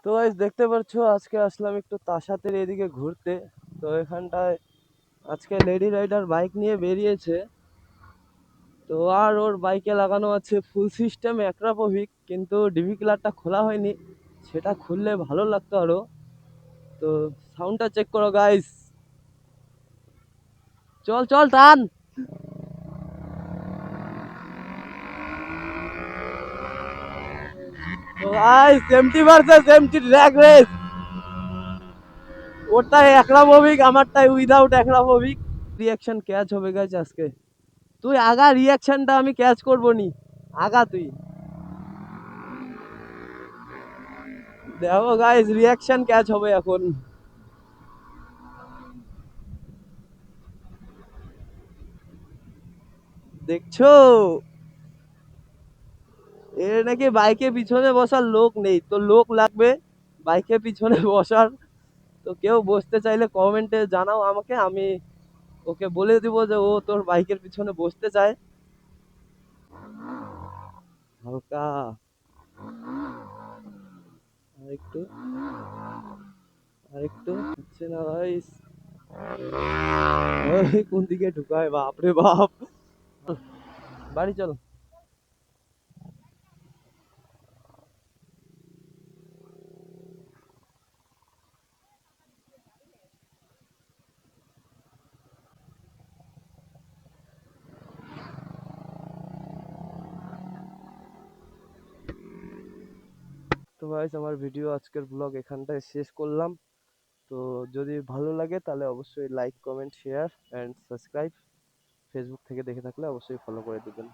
তো গাইস দেখতে পাচ্ছ আজকে আসলাম একটু তাসাতের এদিকে ঘুরতে। তো এখানটায় আজকে লেডি রাইডার বাইক নিয়ে বেরিয়েছে। তো আর ওর বাইকে লাগানো আছে ফুল সিস্টেম অ্যাক্রাপোভিক, কিন্তু ডিভি কিলারটা খোলা হয়নি, সেটা খুললে ভালো লাগতো আরো। তো সাউন্ডটা চেক করো গাইস। চল চল টান। তো guys MT versus MT drag race, ওরটাই অ্যাক্রাপোভিক, আমারটাই উইদাউট অ্যাক্রাপোভিক। রিয়াকশন ক্যাচ হবে গাইস আজকে। তুই আগা, রিয়াকশনটা আমি ক্যাচ করবো নি, আগা তুই। দেখো গাইস রিয়াকশন ক্যাচ হবে এখন। দেখছো, এর নাকি বাইকে পিছনে বসার লোক নেই, তো লোক লাগবে বাইকে পিছনে বসার। তো কেউ বসতে চাইলে কমেন্টে জানাও আমাকে, আমি ওকে বলে দিব যে ও তোর বাইকের পিছনে বসতে চায়। হালকা আরেকটু, আরেকটু হচ্ছে না ভাই। ওই কোন দিকে ঢুকায় বাপ রে বাপ। বাড়ি চল। তো গাইস আমার ভিডিও আজকের ব্লগ এখানটায় শেষ করলাম। তো যদি ভালো লাগে তাহলে অবশ্যই like comment share and subscribe. Facebook থেকে দেখে থাকলে অবশ্যই ফলো করে দেবেন।